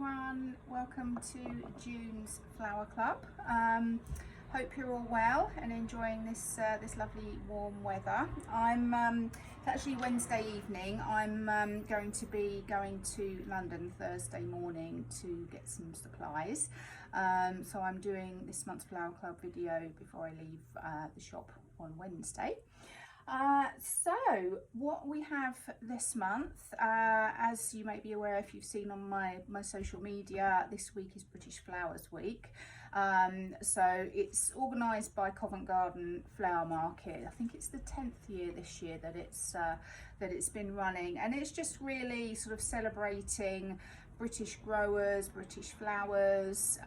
everyone, welcome to June's Flower Club. Hope you're all well and enjoying this lovely warm weather. It's actually Wednesday evening. I'm going to be going to London Thursday morning to get some supplies. So I'm doing this month's Flower Club video before I leave the shop on Wednesday. So what we have this month, as you may be aware if you've seen on my social media, this week is British Flowers Week. So it's organised by Covent Garden Flower Market. I think it's the 10th year this year that it's been running, and it's just really sort of celebrating British growers, British flowers,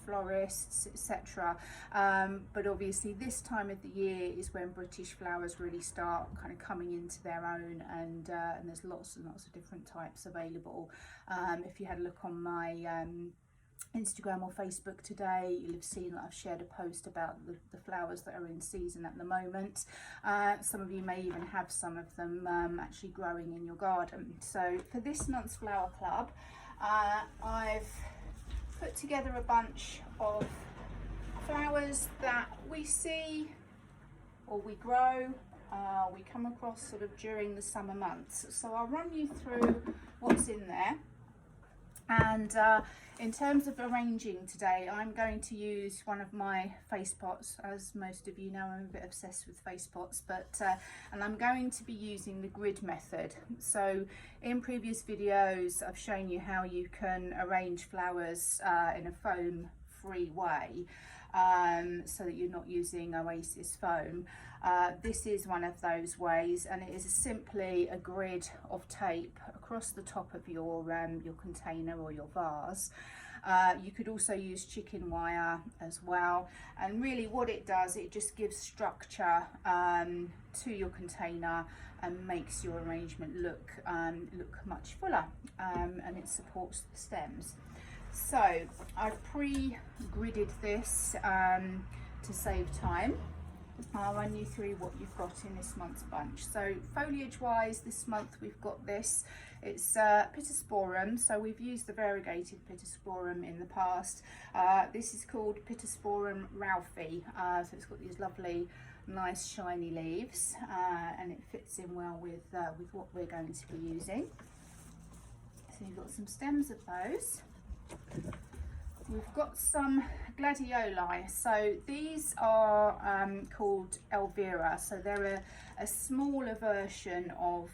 florists, etc. But obviously this time of the year is when British flowers really start kind of coming into their own, and there's lots and lots of different types available. If you had a look on my Instagram or Facebook today, you'll have seen that I've shared a post about the flowers that are in season at the moment. Some of you may even have some of them actually growing in your garden. So for this month's Flower Club, I've put together a bunch of flowers that we see or we grow, we come across sort of during the summer months. So I'll run you through what's in there. And in terms of arranging today, I'm going to use one of my Facepots. As most of you know, I'm a bit obsessed with Facepots, and I'm going to be using the grid method. So in previous videos, I've shown you how you can arrange flowers in a foam free way, so that you're not using Oasis foam. This is one of those ways, and it is simply a grid of tape across the top of your container or your vase. You could also use chicken wire as well, and really what it does, it just gives structure to your container and makes your arrangement look much fuller, and it supports the stems. So I've pre-gridded this to save time. I'll run you through what you've got in this month's bunch. So foliage wise, this month we've got this. It's Pittosporum, so we've used the variegated Pittosporum in the past. This is called Pittosporum Ralphie, so it's got these lovely nice shiny leaves, and it fits in well with what we're going to be using. So you've got some stems of those. We've got some gladioli. So these are called Elvira. So they're a smaller version of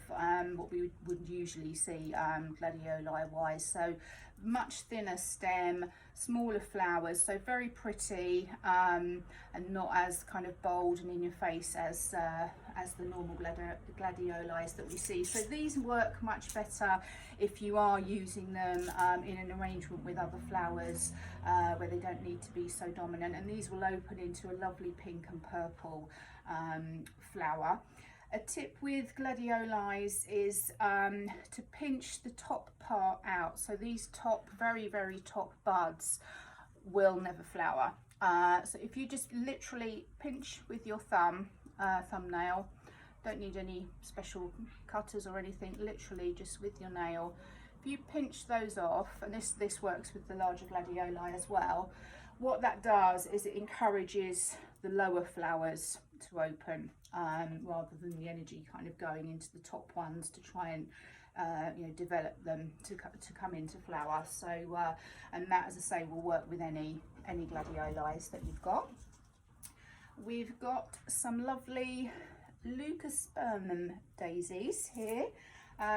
what we would usually see gladioli wise. So much thinner stem, smaller flowers, so very pretty, and not as kind of bold and in your face as the normal gladiolis that we see. So these work much better if you are using them in an arrangement with other flowers where they don't need to be so dominant, and these will open into a lovely pink and purple flower. A tip with gladiolis is to pinch the top part out. So these very top buds will never flower. So if you just literally pinch with your thumbnail, don't need any special cutters or anything, literally just with your nail. If you pinch those off, and this works with the larger gladioli as well, what that does is it encourages the lower flowers to open, rather than the energy kind of going into the top ones to try and develop them to come into flower. So and that, as I say, will work with any gladiolis that you've got. We've got some lovely leucospermum daisies here.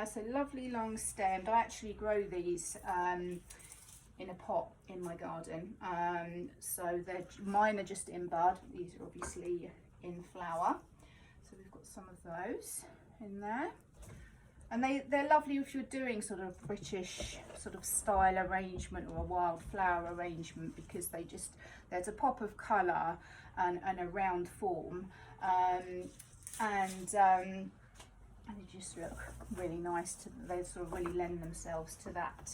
So lovely long stemmed. I actually grow these in a pot in my garden. So mine are just in bud. These are obviously in flower. So we've got some of those in there. And they're lovely if you're doing sort of British sort of style arrangement or a wildflower arrangement, because there's a pop of colour and a round form, and they just look really nice. They sort of really lend themselves to that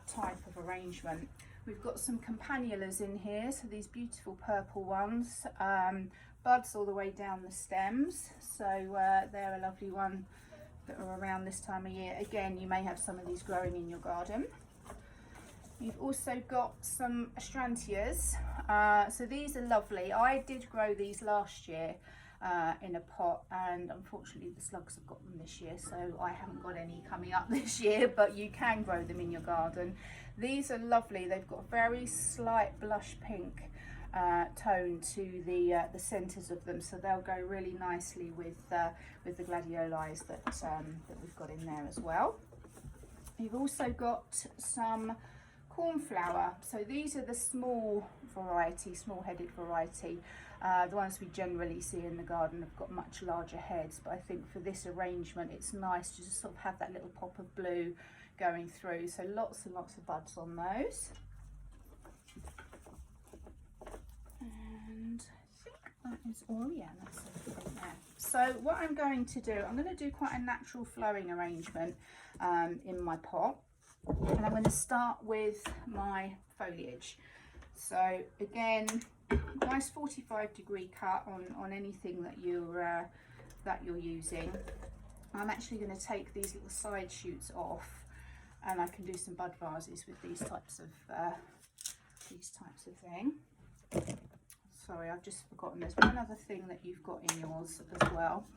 type of arrangement. We've got some campanulas in here, so these beautiful purple ones, buds all the way down the stems. So they're a lovely one that are around this time of year. Again, you may have some of these growing in your garden. You've also got some astrantias. So these are lovely. I did grow these last year in a pot, and unfortunately the slugs have got them this year, so I haven't got any coming up this year, but you can grow them in your garden. These are lovely. They've got a very slight blush pink tone to the centres of them, so they'll go really nicely with the gladioli that we've got in there as well. You've also got some cornflower. So these are the small variety, small-headed variety. The ones we generally see in the garden have got much larger heads, but I think for this arrangement it's nice to just sort of have that little pop of blue going through. So lots and lots of buds on those. And I think that is all. Yeah, that's everything there. So what I'm going to do, I'm going to do quite a natural flowing arrangement in my pot. And I'm going to start with my foliage. So again, nice 45-degree cut on anything that you're using. I'm actually going to take these little side shoots off, and I can do some bud vases with these types of thing. Sorry, I've just forgotten. There's one other thing that you've got in yours as well.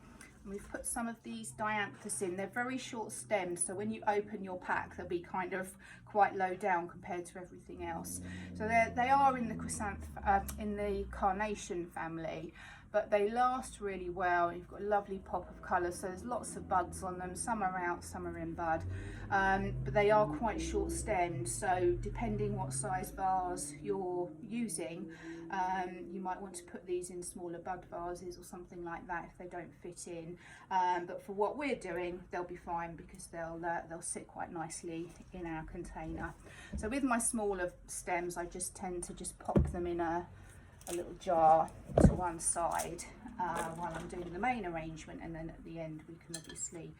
We've put some of these dianthus in. They're very short stemmed, so when you open your pack they'll be kind of quite low down compared to everything else. So they are in the carnation family, but they last really well. You've got a lovely pop of colour, so there's lots of buds on them. Some are out, some are in bud, but they are quite short stemmed, so depending what size vase you're using, you might want to put these in smaller bud vases or something like that if they don't fit in, but for what we're doing they'll be fine because they'll sit quite nicely in our container. So with my smaller stems I just tend to just pop them in a little jar to one side while I'm doing the main arrangement, and then at the end we can obviously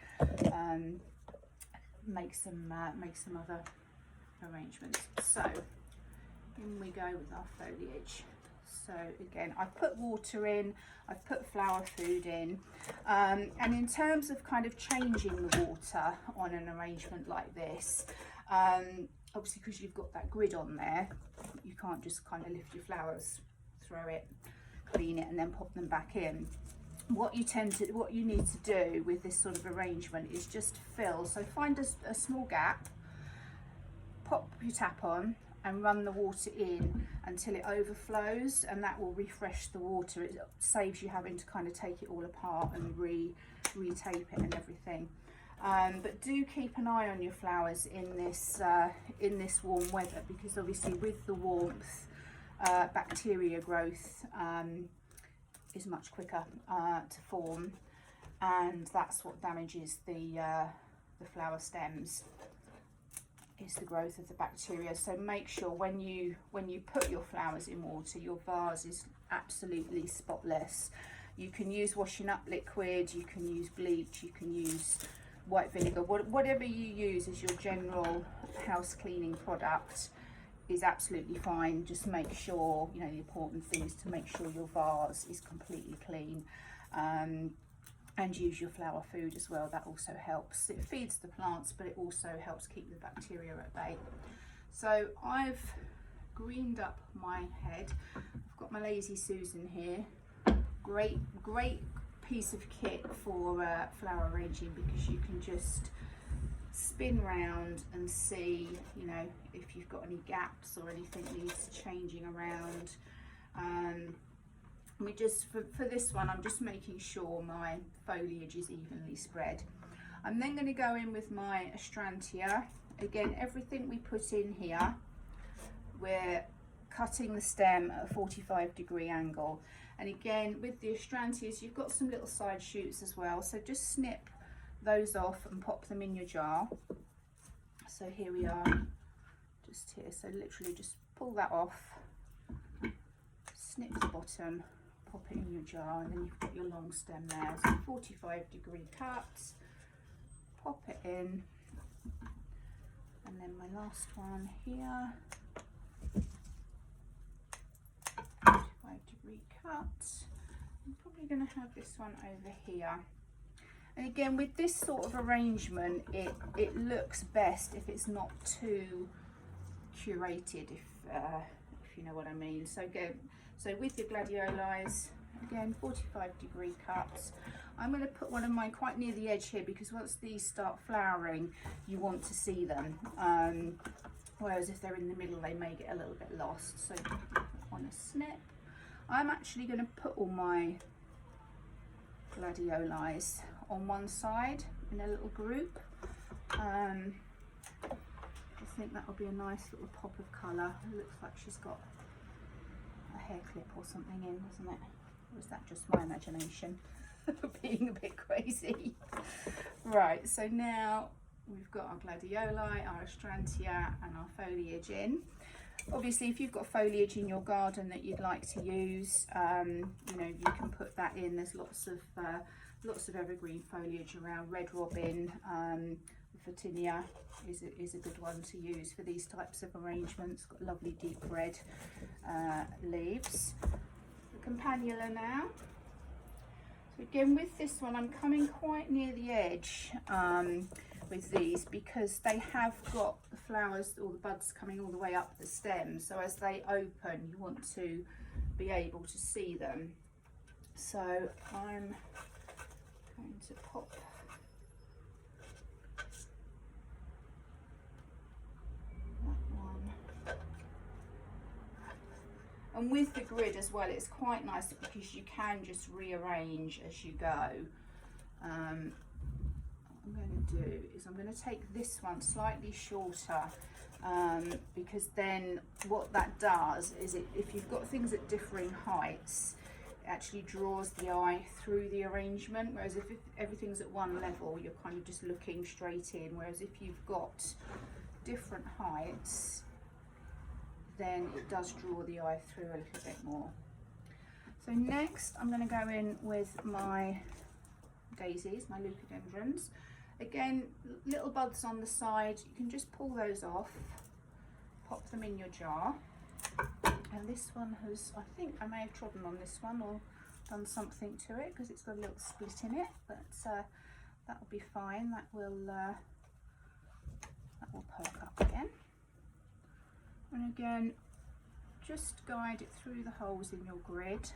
make some other arrangements. So in we go with our foliage. So again, I've put water in, I've put flower food in, and in terms of kind of changing the water on an arrangement like this, obviously because you've got that grid on there, you can't just kind of lift your flowers, throw it, clean it and then pop them back in. What you need to do with this sort of arrangement is just fill. So find a small gap, pop your tap on and run the water in until it overflows, and that will refresh the water. It saves you having to kind of take it all apart and re-tape it and everything. But do keep an eye on your flowers in this warm weather, because obviously with the warmth, bacteria growth is much quicker to form, and that's what damages the flower stems, is the growth of the bacteria. So make sure when you put your flowers in water, your vase is absolutely spotless. You can use washing up liquid, you can use bleach, you can use white vinegar, whatever you use as your general house cleaning product is absolutely fine. Just make sure, you know, the important thing is to make sure your vase is completely clean, and use your flower food as well. That also helps. It feeds the plants, but it also helps keep the bacteria at bay. So I've greened up my head. I've got my Lazy Susan here. Great piece of kit for flower arranging, because you can just spin round and see, you know, if you've got any gaps or anything needs changing around. We just, for this one, I'm just making sure my foliage is evenly spread. I'm then going to go in with my astrantia. Again, everything we put in here, we're cutting the stem at a 45-degree angle. And again, with the astrantias, you've got some little side shoots as well, so just snip those off and pop them in your jar. So here we are, just here. So literally just pull that off, snip the bottom, pop it in your jar, and then you've got your long stem there. So 45-degree cuts, pop it in, and then my last one here, 45-degree cut. I'm probably going to have this one over here. And again, with this sort of arrangement, it looks best if it's not too curated, if you know what I mean. So with your gladiolus, again 45-degree cups. I'm going to put one of mine quite near the edge here, because once these start flowering you want to see them, whereas if they're in the middle they may get a little bit lost. So on a snip, I'm actually going to put all my gladiolus on one side in a little group. I think that will be a nice little pop of colour. It looks like she's got a hair clip or something in, doesn't it? Or is that just my imagination being a bit crazy? Right, so now we've got our gladioli, our astrantia and our foliage in. Obviously, if you've got foliage in your garden that you'd like to use, you know, you can put that in. There's lots of evergreen foliage around. Red robin, Photinia is a good one to use for these types of arrangements. Got lovely deep red leaves. The campanula now. So again, with this one, I'm coming quite near the edge with these, because they have got the flowers or the buds coming all the way up the stem. So as they open, you want to be able to see them. So I'm going to pop and with the grid as well, it's quite nice because you can just rearrange as you go. What I'm going to do is I'm going to take this one slightly shorter, because then what that does is if you've got things at differing heights, it actually draws the eye through the arrangement, whereas if everything's at one level, you're kind of just looking straight in, whereas if you've got different heights, then it does draw the eye through a little bit more. So next I'm going to go in with my daisies, my leucadendrons. Again, little buds on the side, you can just pull those off, pop them in your jar. And this one has, I think I may have trodden on this one or done something to it because it's got a little split in it, but that will be fine. That will perk up again. And again, just guide it through the holes in your grid.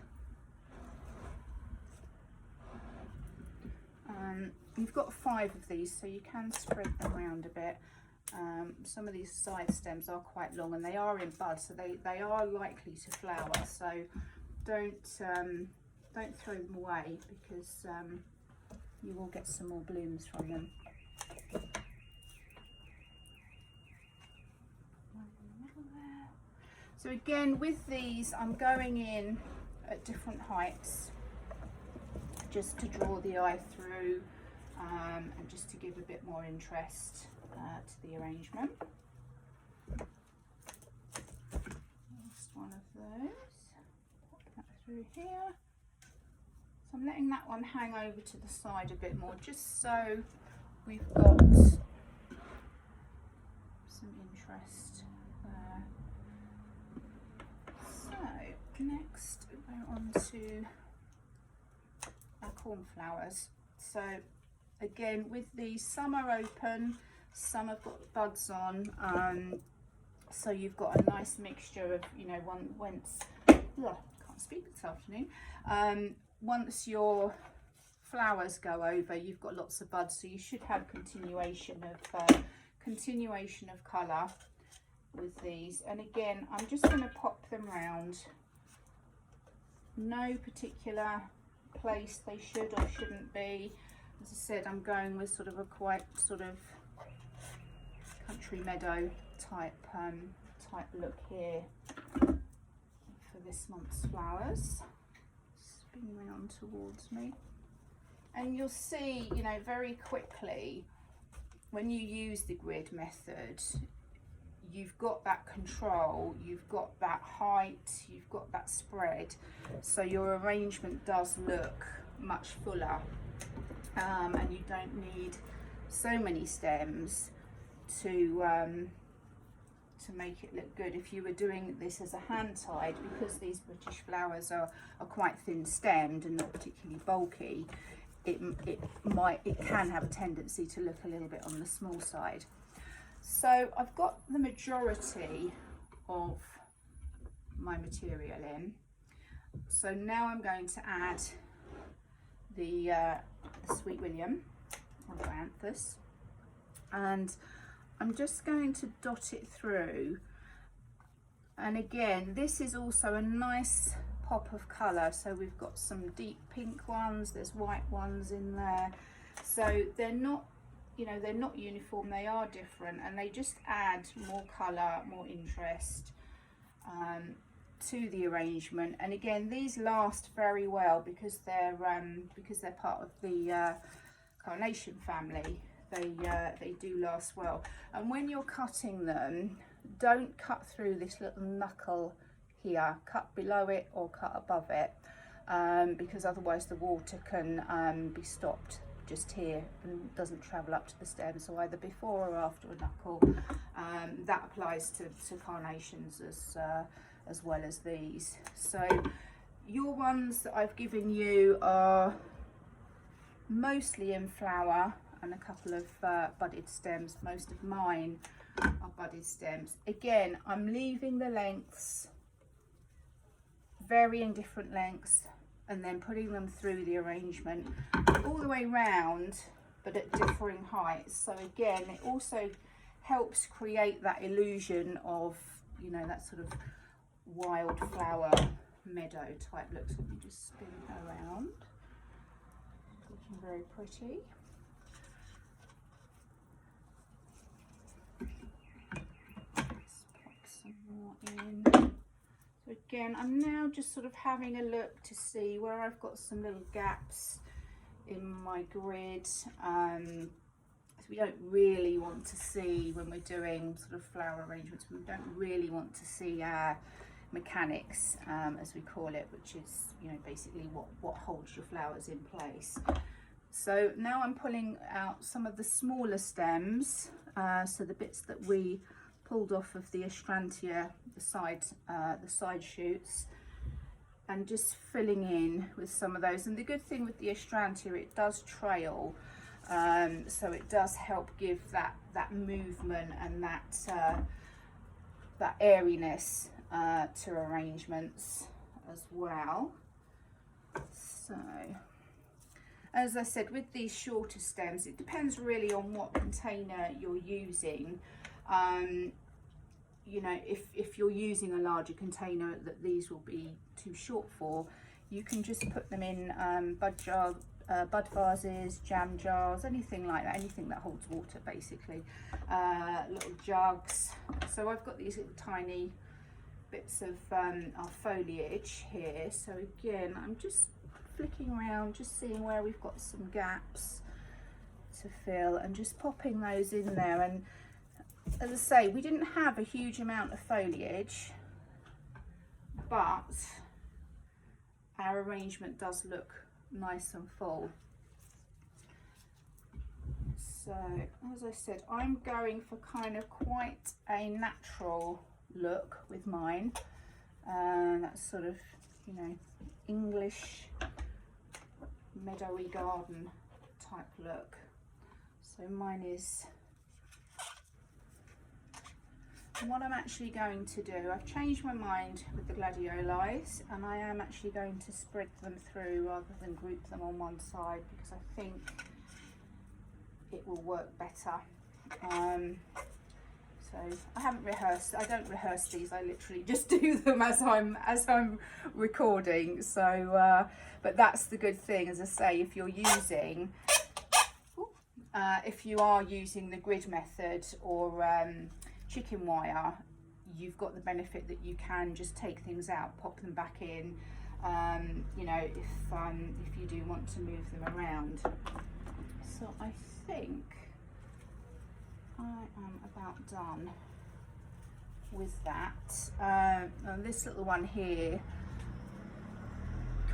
You've got 5 of these, so you can spread them around a bit. Some of these side stems are quite long and they are in bud, so they are likely to flower. So don't throw them away, because you will get some more blooms from them. So again, with these, I'm going in at different heights just to draw the eye through, and just to give a bit more interest to the arrangement. Just one of those, pop that through here. So I'm letting that one hang over to the side a bit more, just so we've got some interest there. So next we're on to our cornflowers. So again, with these, some are open, some have got buds on, so you've got a nice mixture of, you know, can't speak this afternoon. Once your flowers go over, you've got lots of buds, so you should have continuation of colour with these. And again, I'm just going to pop them round. No particular place they should or shouldn't be. As I said, I'm going with sort of a quite sort of country meadow type look here for this month's flowers. Spin round towards me, and you'll see, you know, very quickly when you use the grid method, you've got that control, you've got that height, you've got that spread, so your arrangement does look much fuller, and you don't need so many stems to make it look good. If you were doing this as a hand tied, because these British flowers are quite thin stemmed and not particularly bulky, it can have a tendency to look a little bit on the small side. So I've got the majority of my material in. So now I'm going to add the Sweet William or Dianthus, and I'm just going to dot it through. And again, this is also a nice pop of colour. So we've got some deep pink ones, there's white ones in there. So they're not, you know, they're not uniform, they are different, and they just add more colour, more interest to the arrangement. And again, these last very well because they're part of the carnation family. They do last well. And when you're cutting them, don't cut through this little knuckle here. Cut below it or cut above it, because otherwise the water can be stopped just here and doesn't travel up to the stem. So either before or after a knuckle. That applies to carnations as well as these. So your ones that I've given you are mostly in flower and a couple of budded stems. Most of mine are budded stems. Again, I'm leaving the lengths varying different lengths and then putting them through the arrangement all the way round, but at differing heights. So again, it also helps create that illusion of, you know, that sort of wildflower meadow type look. So let me just spin around. Looking very pretty. Let's pop some more in. So again, I'm now just sort of having a look to see where I've got some little gaps in my grid. So we don't really want to see, when we're doing sort of flower arrangements, we don't really want to see our mechanics, as we call it, which is, you know, basically what holds your flowers in place. So now I'm pulling out some of the smaller stems, so the bits that we pulled off of the Astrantia, the side shoots, and just filling in with some of those. And the good thing with the Astrantia, it does trail, so it does help give that movement and that airiness to arrangements as well. So as I said, with these shorter stems, it depends really on what container you're using. You know, if you're using a larger container that these will be too short for, you can just put them in bud vases, jam jars, anything like that, anything that holds water basically. Little jugs. So I've got these little tiny bits of our foliage here. So again, I'm just flicking around, just seeing where we've got some gaps to fill and just popping those in there. And as I say, we didn't have a huge amount of foliage, but our arrangement does look nice and full. So as I said, I'm going for kind of quite a natural look with mine. That's sort of, you know, English meadowy garden type look. So mine is. And what I'm actually going to do, I've changed my mind with the gladioli, and I am actually going to spread them through rather than group them on one side, because I think it will work better. So I haven't rehearsed, I don't rehearse these, I literally just do them as I'm recording. So but that's the good thing, as I say, if you're using if you are using the grid method or chicken wire, you've got the benefit that you can just take things out, pop them back in, you know, if you do want to move them around. So I think I am about done with that. And this little one here,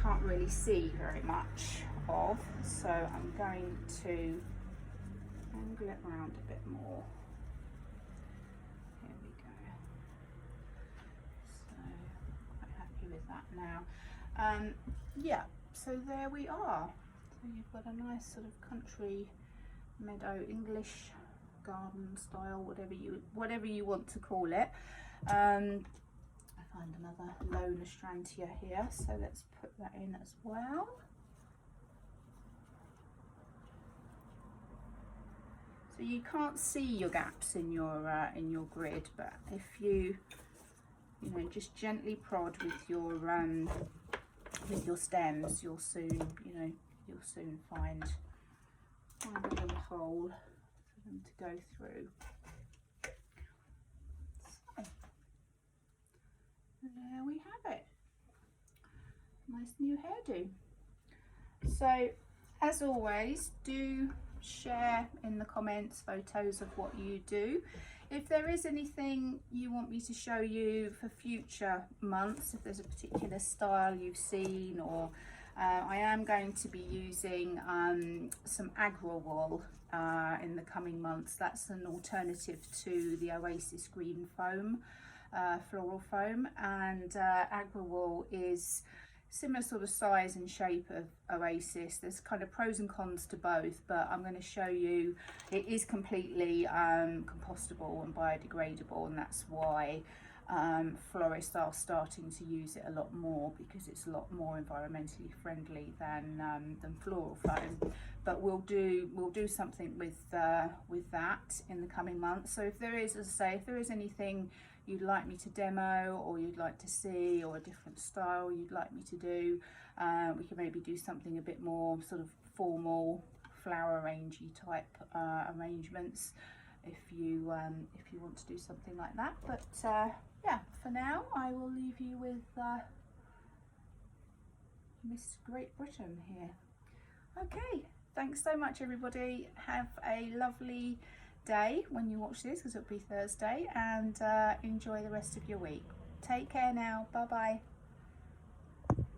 can't really see very much of, so I'm going to angle it around a bit more. Here we go. So quite happy with that now. Yeah, so there we are. So you've got a nice sort of country meadow English garden style, whatever you want to call it. I find another lone astrantia here, so let's put that in as well. So you can't see your gaps in your grid, but if you know, just gently prod with your stems, you'll soon find a little hole for them to go through. So, there we have it. Nice new hairdo. So, as always, do share in the comments photos of what you do. If there is anything you want me to show you for future months, if there's a particular style you've seen, or I am going to be using some Agro wool in the coming months. That's an alternative to the Oasis green foam, floral foam, and Agro wool is similar sort of size and shape of Oasis. There's kind of pros and cons to both, but I'm going to show you it is completely compostable and biodegradable, and that's why florists are starting to use it a lot more, because it's a lot more environmentally friendly than floral foam. But we'll do something with that in the coming months. So if there is, as I say, if there is anything you'd like me to demo, or you'd like to see, or a different style you'd like me to do, we can maybe do something a bit more sort of formal, flower arrangey type arrangements if you want to do something like that. But yeah, for now I will leave you with Miss Great Britain here. Okay, thanks so much everybody. Have a lovely day when you watch this, because it'll be Thursday, and enjoy the rest of your week. Take care now. Bye bye.